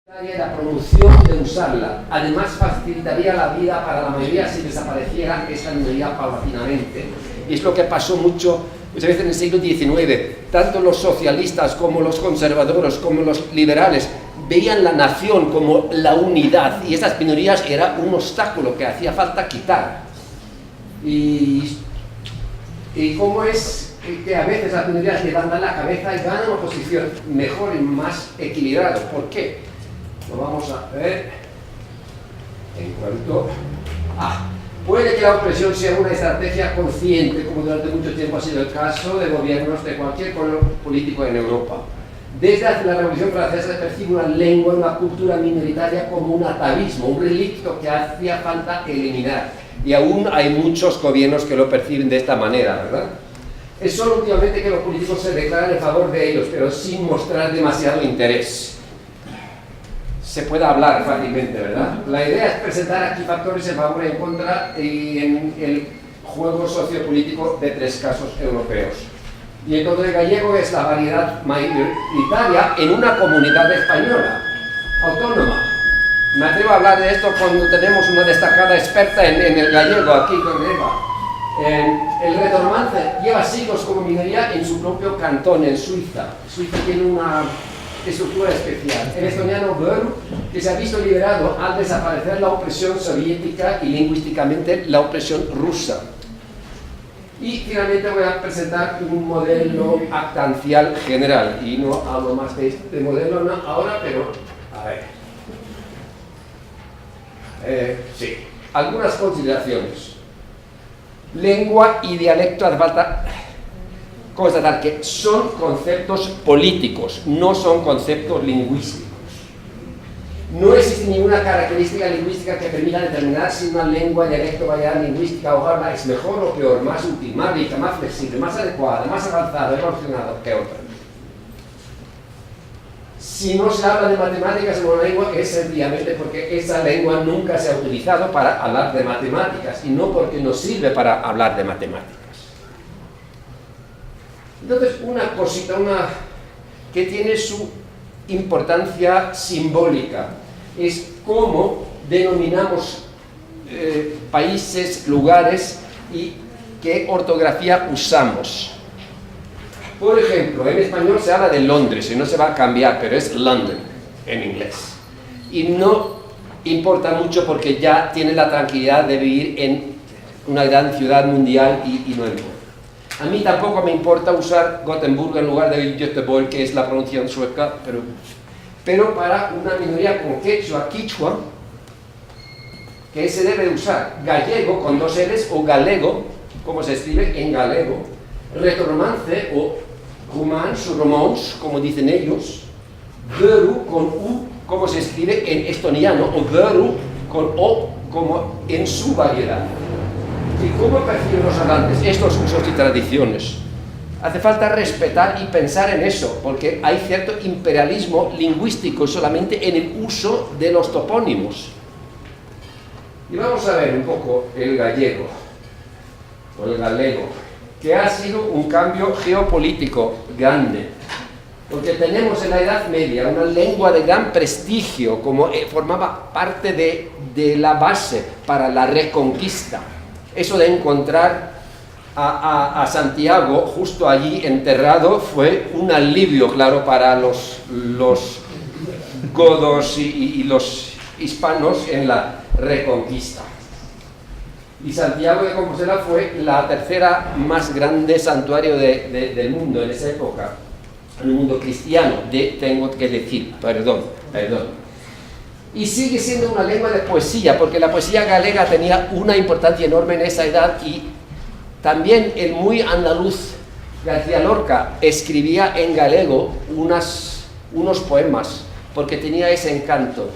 La promoción de usarla, además facilitaría la vida para la mayoría si desapareciera esta minoría paulatinamente. Y es lo que pasó muchas veces en el siglo XIX. Tanto los socialistas como los conservadores, como los liberales, veían la nación como la unidad, y estas minorías era un obstáculo que hacía falta quitar. Y cómo es que a veces las minorías levantan la cabeza y ganan una posición mejor y más equilibrada. ¿Por qué? Lo vamos a ver en cuanto puede que la opresión sea una estrategia consciente, como durante mucho tiempo ha sido el caso de gobiernos de cualquier color político en Europa. Desde la Revolución Francesa se percibe una lengua, una cultura minoritaria como un atavismo, un relicto que hacía falta eliminar. Y aún hay muchos gobiernos que lo perciben de esta manera, ¿verdad? Es solo últimamente que los políticos se declaran en favor de ellos, pero sin mostrar demasiado interés. Se puede hablar fácilmente, ¿verdad? La idea es presentar aquí factores en favor y en contra y en el juego sociopolítico de tres casos europeos. Y el control gallego es la variedad mayoritaria en una comunidad española, autónoma. Me atrevo a hablar de esto cuando tenemos una destacada experta en el gallego aquí con Eva. El retormance lleva siglos como minoría en su propio cantón, en Suiza. Suiza tiene una estructura especial. El estoniano Böru, que se ha visto liberado al desaparecer la opresión soviética y lingüísticamente la opresión rusa. Y finalmente voy a presentar un modelo actancial general, y no hablo más de este modelo ahora, pero a ver. Sí, algunas consideraciones. Lengua y dialecto hace falta constatar que son conceptos políticos, no son conceptos lingüísticos. No existe ninguna característica lingüística que permita determinar si una lengua, dialecto, variedad lingüística o habla es mejor o peor, más útil, más rica, más flexible, más adecuada, más avanzada, evolucionada que otra. Si no se habla de matemáticas en una lengua, es sencillamente porque esa lengua nunca se ha utilizado para hablar de matemáticas y no porque no sirve para hablar de matemáticas. Entonces, una cosita, que tiene su importancia simbólica, es cómo denominamos países, lugares y qué ortografía usamos. Por ejemplo, en español se habla de Londres y no se va a cambiar, pero es London en inglés. Y no importa mucho porque ya tiene la tranquilidad de vivir en una gran ciudad mundial y no importa. A mí tampoco me importa usar Gotemburgo en lugar de Göteborg, que es la pronunciación sueca, pero para una minoría como quechua, que se debe usar gallego con dos L's o galego, como se escribe en galego, retoromance o romans, como dicen ellos, Böru con U, como se escribe en estoniano, o Böru con O, como en su variedad. ¿Y cómo perciben los hablantes estos usos y tradiciones? Hace falta respetar y pensar en eso, porque hay cierto imperialismo lingüístico solamente en el uso de los topónimos. Y vamos a ver un poco el gallego, o el galego, que ha sido un cambio geopolítico grande, porque tenemos en la Edad Media una lengua de gran prestigio, como formaba parte de la base para la Reconquista. Eso de encontrar a Santiago justo allí enterrado fue un alivio, claro, para los godos y los hispanos en la Reconquista. Y Santiago de Compostela fue la tercera más grande santuario del mundo en esa época, en el mundo cristiano, tengo que decir, perdón. Y sigue siendo una lengua de poesía, porque la poesía galega tenía una importancia enorme en esa edad, y también el muy andaluz García Lorca escribía en galego unos poemas, porque tenía ese encanto.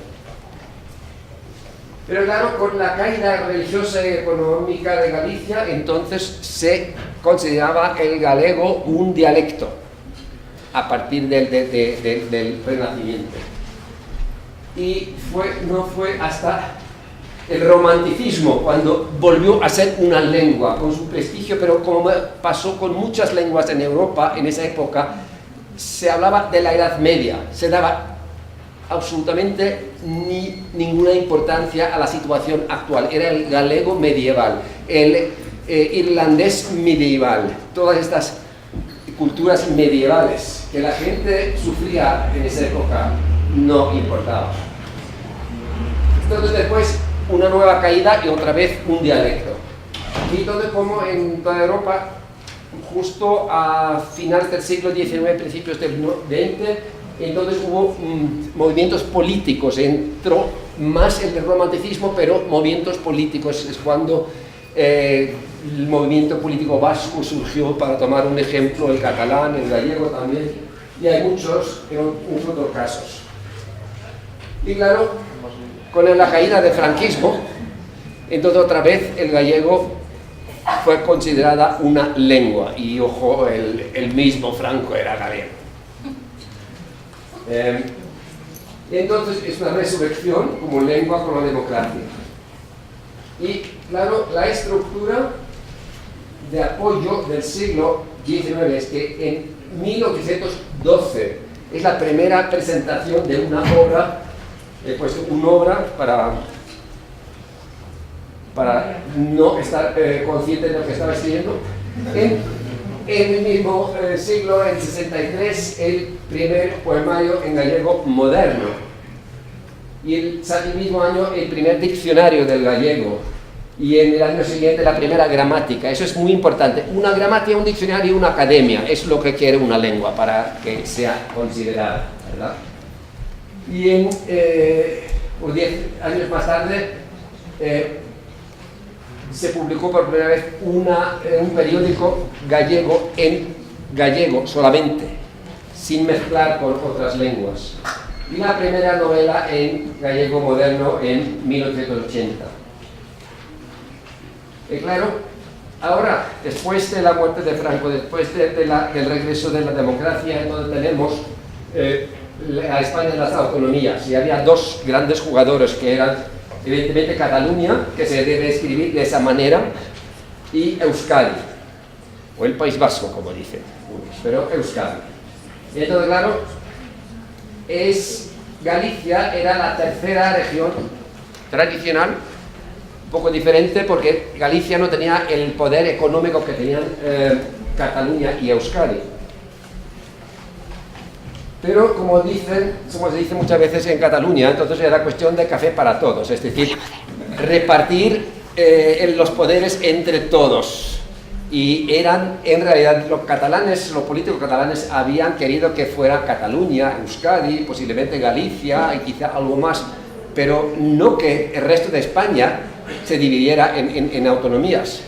Pero claro, con la caída religiosa y económica de Galicia, entonces se consideraba el galego un dialecto, a partir del Renacimiento. Y no fue hasta el romanticismo cuando volvió a ser una lengua con su prestigio, pero como pasó con muchas lenguas en Europa en esa época, se hablaba de la Edad Media, se daba absolutamente ninguna importancia a la situación actual. Era el galego medieval, el irlandés medieval, todas estas culturas medievales que la gente sufría en esa época no importaba. Entonces después una nueva caída y otra vez un dialecto. Y entonces, como en toda Europa, justo a finales del siglo XIX, principios del XX, entonces hubo movimientos políticos, entró más el romanticismo, pero movimientos políticos. Es cuando el movimiento político vasco surgió, para tomar un ejemplo, el catalán, el gallego también, y hay muchos otros casos. Y claro, con la caída del franquismo, entonces otra vez el gallego fue considerada una lengua, y ojo, el mismo Franco era gallego. Entonces es una resurrección como lengua con la democracia. Y claro, la estructura de apoyo del siglo XIX es que en 1812 es la primera presentación de una obra, he puesto una obra para no estar consciente de lo que estaba escribiendo. En el mismo siglo, en 63, el primer poemario en gallego moderno. Y el mismo año el primer diccionario del gallego. Y en el año siguiente la primera gramática. Eso es muy importante. Una gramática, un diccionario y una academia es lo que quiere una lengua para que sea considerada, ¿verdad? Y en 10 años más tarde se publicó por primera vez un periódico gallego en gallego solamente, sin mezclar con otras lenguas. Y la primera novela en gallego moderno en 1880. Y claro, ahora, después de la muerte de Franco, después del regreso de la democracia, entonces tenemos a España las autonomías, y había dos grandes jugadores que eran, evidentemente, Cataluña, que se debe escribir de esa manera, y Euskadi, o el País Vasco, como dicen, pero Euskadi. Y entonces, claro, Galicia era la tercera región tradicional, un poco diferente porque Galicia no tenía el poder económico que tenían Cataluña y Euskadi. Pero como se dice muchas veces en Cataluña, entonces era cuestión de café para todos, es decir, repartir los poderes entre todos. Y eran, en realidad, los políticos catalanes habían querido que fuera Cataluña, Euskadi, posiblemente Galicia y quizá algo más, pero no que el resto de España se dividiera en autonomías.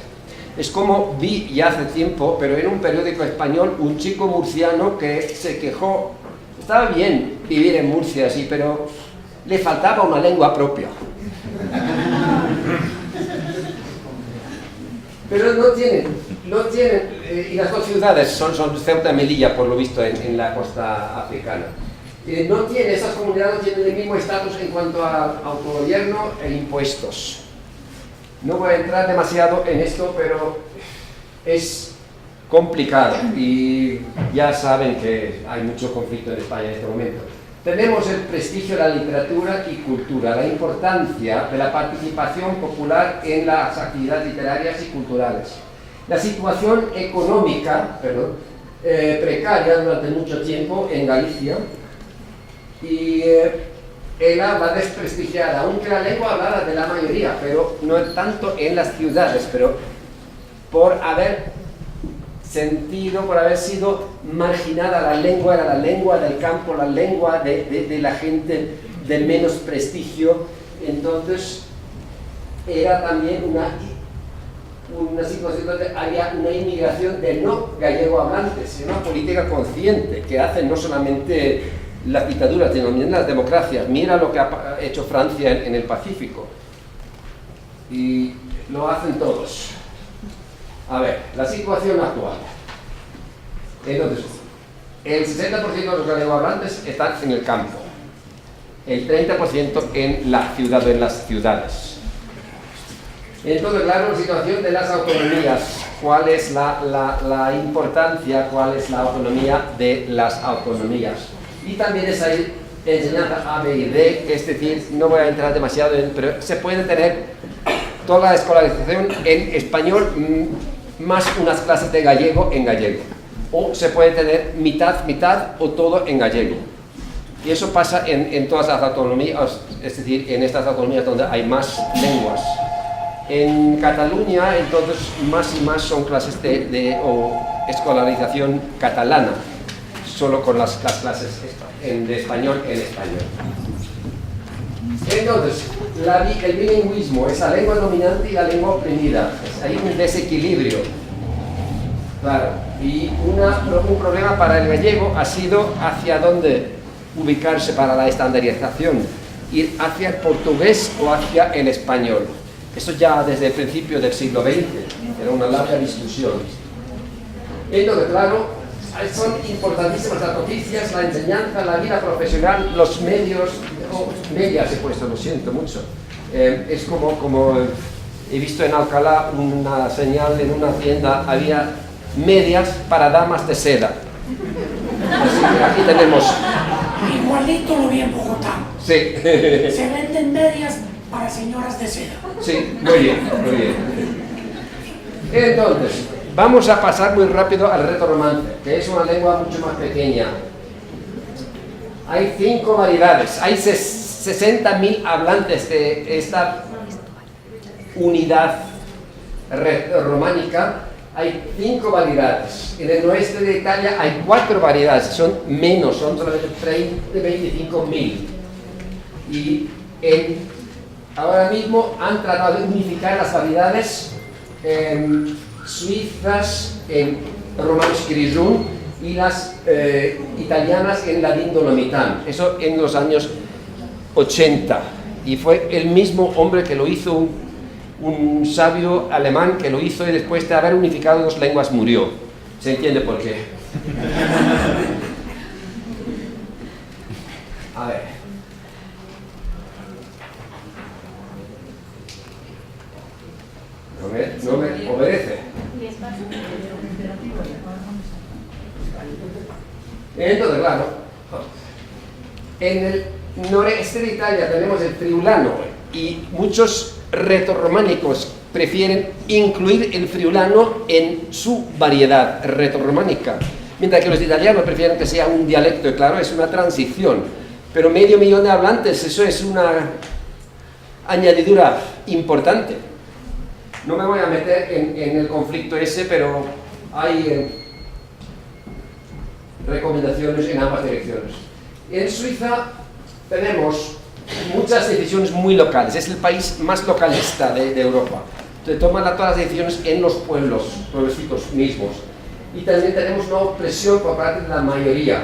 Es como vi ya hace tiempo, pero en un periódico español, un chico murciano que se quejó. Estaba bien vivir en Murcia, sí, pero le faltaba una lengua propia. Pero no tienen, y las dos ciudades son Ceuta y Melilla, por lo visto, en la costa africana. Esas comunidades no tienen el mismo estatus en cuanto a autogobierno e impuestos. No voy a entrar demasiado en esto, pero es complicado y ya saben que hay mucho conflicto en España en este momento. Tenemos el prestigio de la literatura y cultura, la importancia de la participación popular en las actividades literarias y culturales. La situación económica, precaria durante mucho tiempo en Galicia, y el habla desprestigiada, aunque la lengua hablada de la mayoría, pero no tanto en las ciudades, pero por haber sido marginada. La lengua era la lengua del campo, la lengua de la gente de menos prestigio. Entonces era también una situación donde había una inmigración de no gallego hablantes, una política consciente que hace no solamente las dictaduras, sino también las democracias. Mira lo que ha hecho Francia en el Pacífico, y lo hacen todos. A ver, la situación actual. Entonces, el 60% de los gallegohablantes están en el campo, el 30% en la ciudad o en las ciudades. Entonces, claro, la situación de las autonomías. ¿Cuál es la importancia, cuál es la autonomía de las autonomías? Y también es ahí enseñanza A, B y D, es decir, no voy a entrar demasiado en, pero se puede tener toda la escolarización en español más unas clases de gallego en gallego. O se puede tener mitad, mitad o todo en gallego. Y eso pasa en todas las autonomías, es decir, en estas autonomías donde hay más lenguas. En Cataluña, entonces, más y más son clases o escolarización catalana, solo con las clases de español en español. Entonces, el bilingüismo es la lengua dominante y la lengua oprimida. Hay un desequilibrio. Claro, y un problema para el gallego ha sido hacia dónde ubicarse para la estandarización, ir hacia el portugués o hacia el español. Eso ya desde el principio del siglo XX, era una larga discusión. Entonces, claro, son importantísimas las noticias, la enseñanza, la vida profesional, los medios, medias he puesto, lo siento mucho. Es como he visto en Alcalá una señal en una tienda, había medias para damas de seda. Así que aquí tenemos... Igualito lo vi en Bogotá. Sí. Se venden medias para señoras de seda. Sí, muy bien, muy bien. Entonces, vamos a pasar muy rápido al retoromance, que es una lengua mucho más pequeña. Hay 5 variedades, hay 60.000 hablantes de esta unidad románica. Hay 5 variedades. En el oeste de Italia hay 4 variedades, son menos, son solamente 25.000. Y ahora mismo han tratado de unificar las variedades suizas en Romansch Grigion y las italianas en Ladin Dolomitan. Eso en los años 80. Y fue el mismo hombre que lo hizo, un sabio alemán que lo hizo, y después de haber unificado 2 lenguas murió. ¿Se entiende por qué? A ver. No me obedece. Entonces, claro, en el noreste de Italia tenemos el friulano, y muchos retorrománicos prefieren incluir el friulano en su variedad retorrománica, mientras que los italianos prefieren que sea un dialecto. Y claro, es una transición, pero 500.000 de hablantes, eso es una añadidura importante. No me voy a meter en el conflicto ese, pero hay recomendaciones en ambas direcciones. En Suiza tenemos muchas decisiones muy locales, es el país más localista de Europa. Se toman todas las decisiones en los pueblecitos mismos. Y también tenemos una opresión por parte de la mayoría.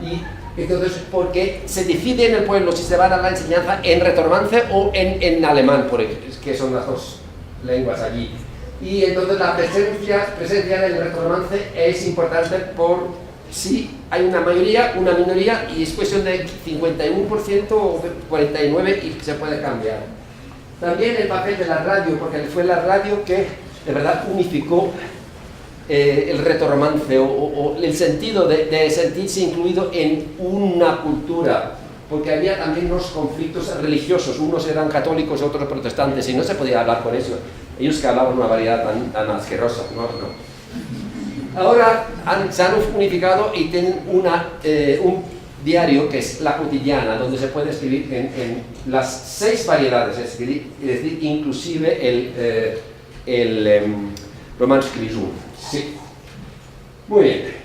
Y entonces, porque se decide en el pueblo si se va a dar la enseñanza en retoromance o en alemán, que son las 2 lenguas allí. Y entonces la presencia del retoromance es importante por si hay una mayoría, una minoría, y es cuestión de 51% o 49% y se puede cambiar. También el papel de la radio, porque fue la radio que de verdad unificó el retoromance o el sentido de sentirse incluido en una cultura, porque había también unos conflictos religiosos, unos eran católicos, otros protestantes, y no se podía hablar con eso. Ellos que hablaban una variedad tan asquerosa, no. Ahora se han unificado y tienen un diario que es La Cotidiana, donde se puede escribir en las 6 variedades, es decir, inclusive el Romansch Grigion. Sí. Muy bien.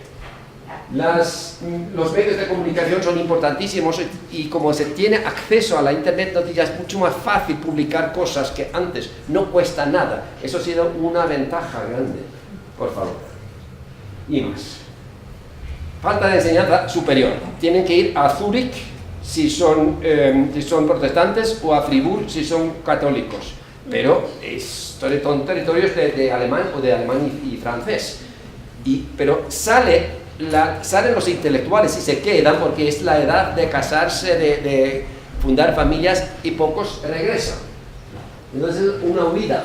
Los medios de comunicación son importantísimos, y como se tiene acceso a la internet, ya es mucho más fácil publicar cosas que antes, no cuesta nada. Eso ha sido una ventaja grande. Por favor. Y más. Falta de enseñanza superior. Tienen que ir a Zúrich si son protestantes, o a Fribourg si son católicos. Pero son territorios de alemán o de alemán y francés. Pero salen los intelectuales y se quedan porque es la edad de casarse, de fundar familias, y pocos regresan. Entonces, una huida.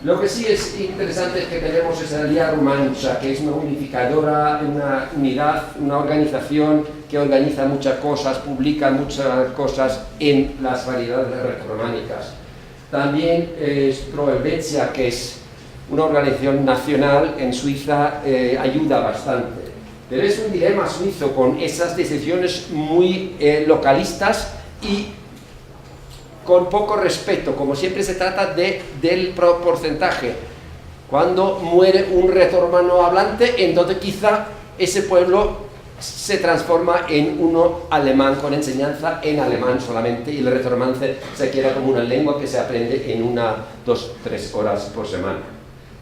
Lo que sí es interesante es que tenemos esa Lia Romanica, que es una unificadora, una unidad, una organización que organiza muchas cosas, publica muchas cosas en las variedades románicas. También es Pro Helvetia, que es una organización nacional en Suiza, ayuda bastante. Pero es un dilema suizo con esas decisiones muy localistas y con poco respeto, como siempre se trata del porcentaje. Cuando muere un retormano hablante, entonces quizá ese pueblo se transforma en uno alemán, con enseñanza en alemán solamente, y el retormance se queda como una lengua que se aprende en 1, 2, 3 horas por semana.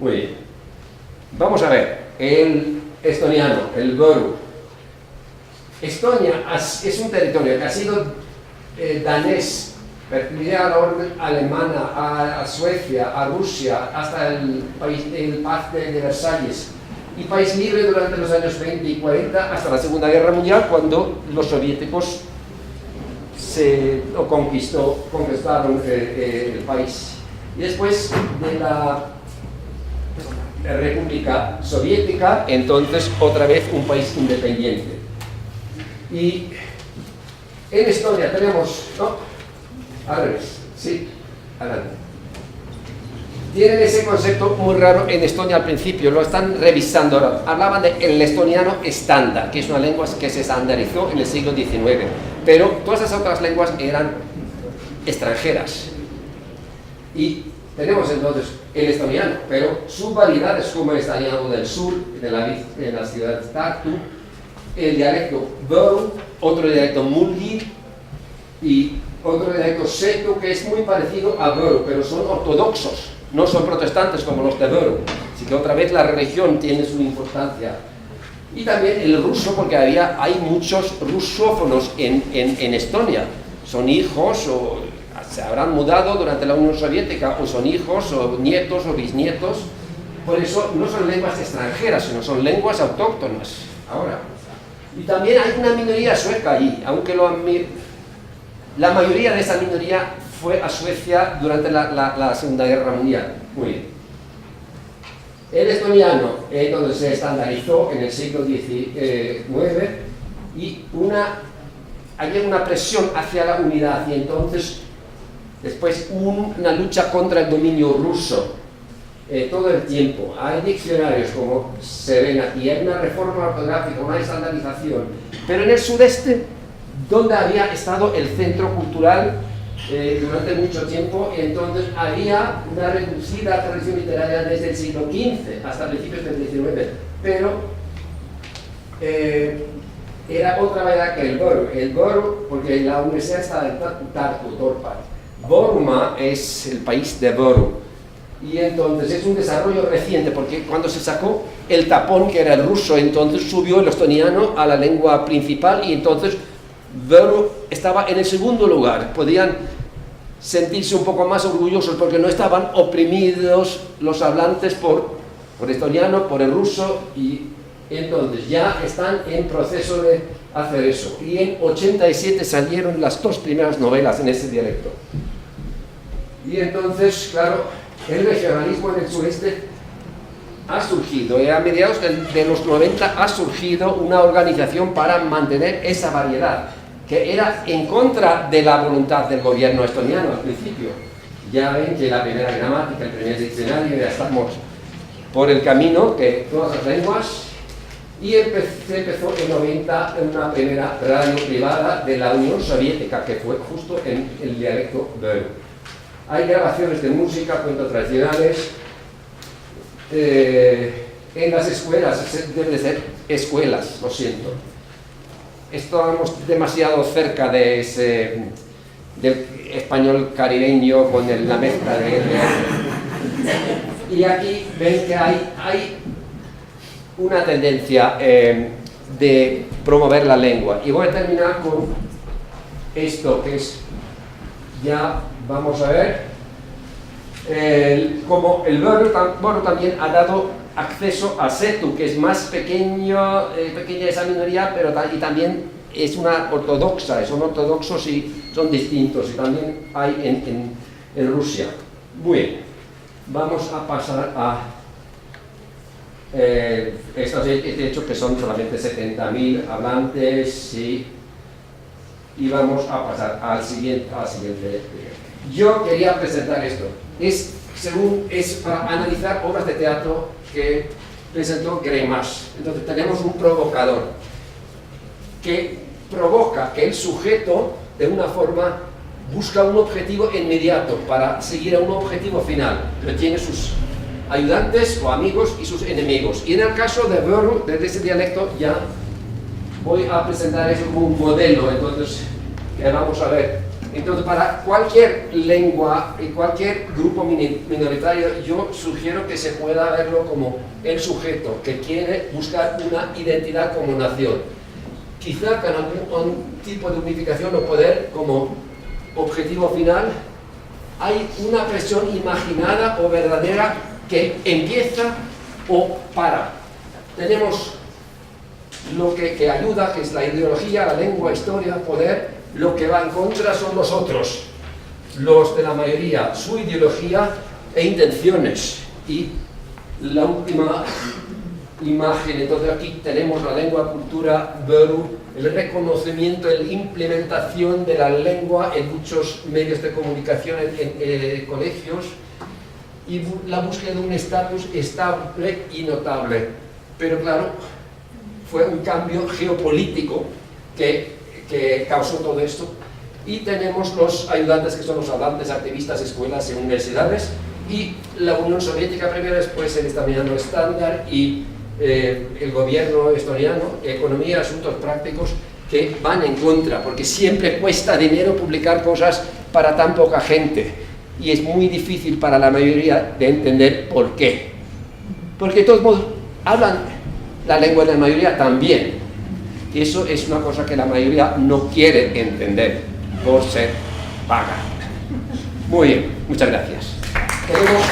Muy bien. Vamos a ver, el estoniano, el Võru. Estonia es un territorio que ha sido danés, pertenecía a la orden alemana, a Suecia, a Rusia, hasta el Paz de Versalles, y país libre durante los años 20 y 40 hasta la Segunda Guerra Mundial, cuando los soviéticos conquistaron el país. Y después de la República Soviética, entonces otra vez un país independiente. Y en Estonia tenemos, ¿no? Al revés, sí, adelante. Tienen ese concepto muy raro en Estonia al principio, lo están revisando ahora. Hablaban del estoniano estándar, que es una lengua que se estandarizó en el siglo XIX, pero todas esas otras lenguas eran extranjeras. Y tenemos entonces el estoniano, pero sus variedades como el estoniano del sur, en la ciudad de Tartu, el dialecto Võru, otro dialecto Mulgi y otro dialecto seto que es muy parecido a Võru, pero son ortodoxos, no son protestantes como los de Võru. Así que otra vez la religión tiene su importancia. Y también el ruso, porque hay muchos rusófonos en Estonia. Son hijos o se habrán mudado durante la Unión Soviética, o son hijos o nietos o bisnietos. Por eso no son lenguas extranjeras, sino son lenguas autóctonas ahora. Y también hay una minoría sueca allí, aunque la mayoría de esa minoría fue a Suecia durante la Segunda Guerra Mundial. Muy bien. El estoniano, donde se estandarizó en el siglo XIX, y había una presión hacia la unidad, y entonces después una lucha contra el dominio ruso todo el tiempo. Hay diccionarios, como se ven aquí, hay una reforma ortográfica, una estandarización, pero en el sudeste, donde había estado el centro cultural durante mucho tiempo, entonces había una reducida tradición literaria desde el siglo XV hasta principios del XIX, pero era otra variedad que el Võru. El Võru, porque la universidad está en Tartu, Torpa. Vorma es el país de Võru, y entonces es un desarrollo reciente, porque cuando se sacó el tapón, que era el ruso, entonces subió el estoniano a la lengua principal, y entonces Võru estaba en el segundo lugar. Podían sentirse un poco más orgullosos porque no estaban oprimidos los hablantes por estoniano, por el ruso, y entonces ya están en proceso de hacer eso. Y en 87 salieron las 2 primeras novelas en ese dialecto. Y entonces, claro, el regionalismo en el sureste ha surgido, y a mediados de los 90 ha surgido una organización para mantener esa variedad, que era en contra de la voluntad del gobierno estoniano al principio. Ya ven que la primera gramática, el primer diccionario, ya estamos por el camino, que todas las lenguas, y se empezó en 90 en una primera radio privada de la Unión Soviética, que fue justo en el dialecto Võru. Hay grabaciones de música, cuentos tradicionales, en las escuelas, deben de ser escuelas, lo siento. Estamos demasiado cerca del español caribeño con la mezcla de R. Y aquí ven que hay una tendencia de promover la lengua. Y voy a terminar con esto, que es, ya vamos a ver, como el Võru también ha dado acceso a setu, que es más pequeña esa minoría, pero y también es una ortodoxa, son ortodoxos y son distintos, y también hay en Rusia. Muy bien. vamos a pasar a estos he hecho que son solamente 70.000 hablantes y vamos a pasar al siguiente. Yo quería presentar esto. Es para analizar obras de teatro que presentó Greimas. Entonces tenemos un provocador que provoca que el sujeto de una forma busca un objetivo inmediato para seguir a un objetivo final, pero tiene sus ayudantes o amigos y sus enemigos. Y en el caso de Börru, desde ese dialecto, ya voy a presentar eso como un modelo, entonces, que vamos a ver. Entonces, para cualquier lengua y cualquier grupo minoritario, yo sugiero que se pueda verlo como el sujeto que quiere buscar una identidad como nación. Quizá con algún tipo de unificación o poder como objetivo final, hay una presión imaginada o verdadera que empieza o para. Tenemos lo que ayuda, que es la ideología, la lengua, historia, poder. Lo que va en contra son los otros, los de la mayoría, su ideología e intenciones. Y la última imagen, entonces aquí tenemos la lengua, cultura, Börru, el reconocimiento, la implementación de la lengua en muchos medios de comunicación, en colegios, y la búsqueda de un estatus estable y notable. Pero claro, fue un cambio geopolítico que causó todo esto. Y tenemos los ayudantes, que son los hablantes, activistas, escuelas y universidades, y la Unión Soviética primero, después el estoniano estándar y el gobierno estoniano, economía, asuntos prácticos, que van en contra, porque siempre cuesta dinero publicar cosas para tan poca gente, y es muy difícil para la mayoría de entender por qué. Porque de todos modos hablan la lengua de la mayoría también, y eso es una cosa que la mayoría no quiere entender por ser vaga. Muy bien, muchas gracias. Tenemos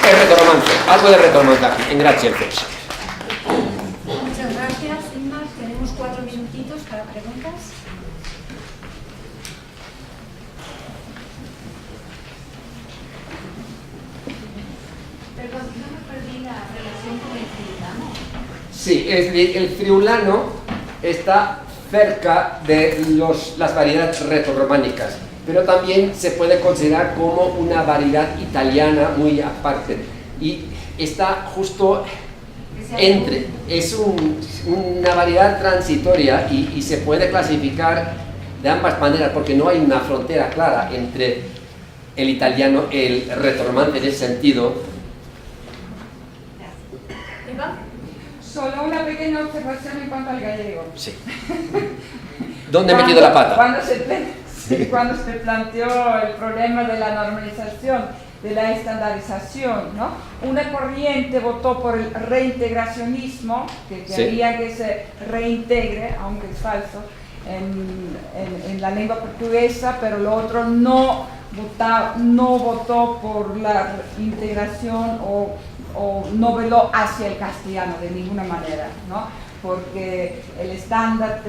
el retromance, algo de retromance aquí, en Grazie. Muchas gracias, Inma. Tenemos 4 minutitos para preguntas. Perdón, no me perdí la relación con el friulano. Sí, el friulano está cerca de las variedades retrorománicas, pero también se puede considerar como una variedad italiana muy aparte, y está justo entre, es una variedad transitoria y se puede clasificar de ambas maneras, porque no hay una frontera clara entre el italiano y el retroromance en ese sentido. ¿Eva? Solo una pequeña observación en cuanto al gallego. Sí. ¿Dónde he metido la pata? Cuando se planteó el problema de la normalización, de la estandarización, ¿no? Una corriente votó por el reintegracionismo, que quería que se reintegre, aunque es falso, en la lengua portuguesa, pero lo otro no votó por la integración o no veló hacia el castellano de ninguna manera, ¿no? Porque el estándar,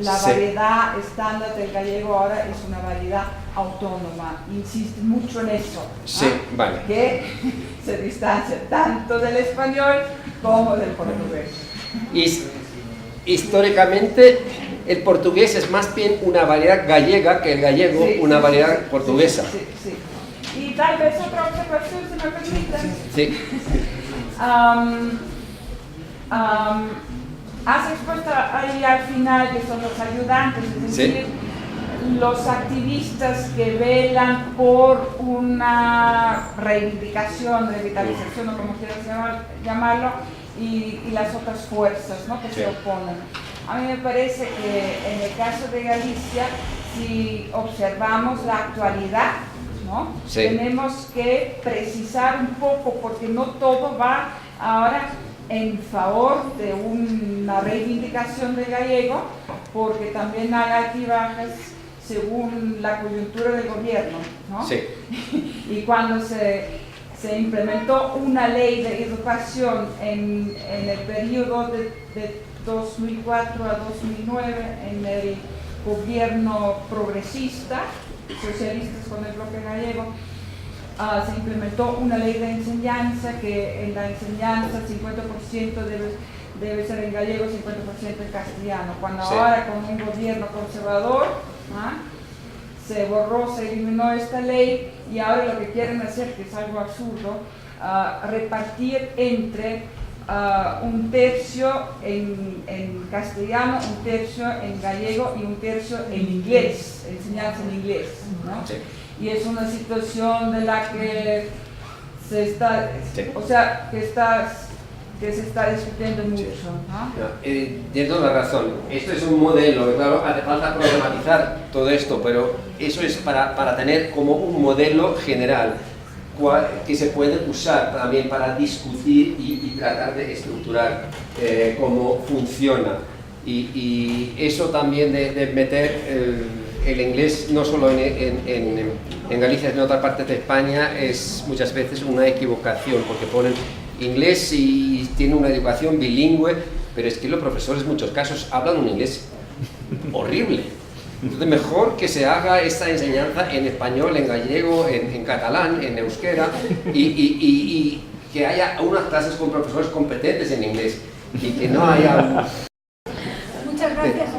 la variedad estándar del gallego ahora es una variedad autónoma, insiste mucho en eso, ¿no? Sí, vale. Que se distancia tanto del español como del portugués. Históricamente el portugués es más bien una variedad gallega que el gallego una variedad portuguesa. Sí. Y tal vez otra observación, si me permiten. Sí. Has expuesto ahí al final que son los ayudantes, es decir, los activistas que velan por una reivindicación, revitalización o como quieras llamarlo, y las otras fuerzas, ¿no?, que se oponen. A mí me parece que en el caso de Galicia, si observamos la actualidad, ¿no?, tenemos que precisar un poco, porque no todo va ahora en favor de una reivindicación del gallego, porque también hay altibajos según la coyuntura del gobierno, ¿no? Sí. Y cuando se implementó una ley de educación en el periodo de 2004 a 2009 en el gobierno progresista, socialistas con el bloque gallego, se implementó una ley de enseñanza que en la enseñanza 50% debe ser en gallego, 50% en castellano. Cuando ahora con un gobierno conservador se borró, se eliminó esta ley y ahora lo que quieren hacer, que es algo absurdo, repartir entre un tercio en castellano, un tercio en gallego y un tercio en inglés, enseñanza en inglés, ¿no? Sí. Y es una situación de la que se está, o sea, que se está discutiendo mucho, ¿no? Tienes toda la razón. Esto es un modelo, claro, hace falta problematizar todo esto, pero eso es para tener como un modelo general que se puede usar también para discutir y tratar de estructurar cómo funciona. Y eso también de meter el inglés no solo en Galicia, sino en otras partes de España, es muchas veces una equivocación, porque ponen inglés y tienen una educación bilingüe, pero es que los profesores en muchos casos hablan un inglés horrible. Entonces mejor que se haga esta enseñanza en español, en gallego, en catalán, en euskera y que haya unas clases con profesores competentes en inglés y que no haya... Muchas gracias.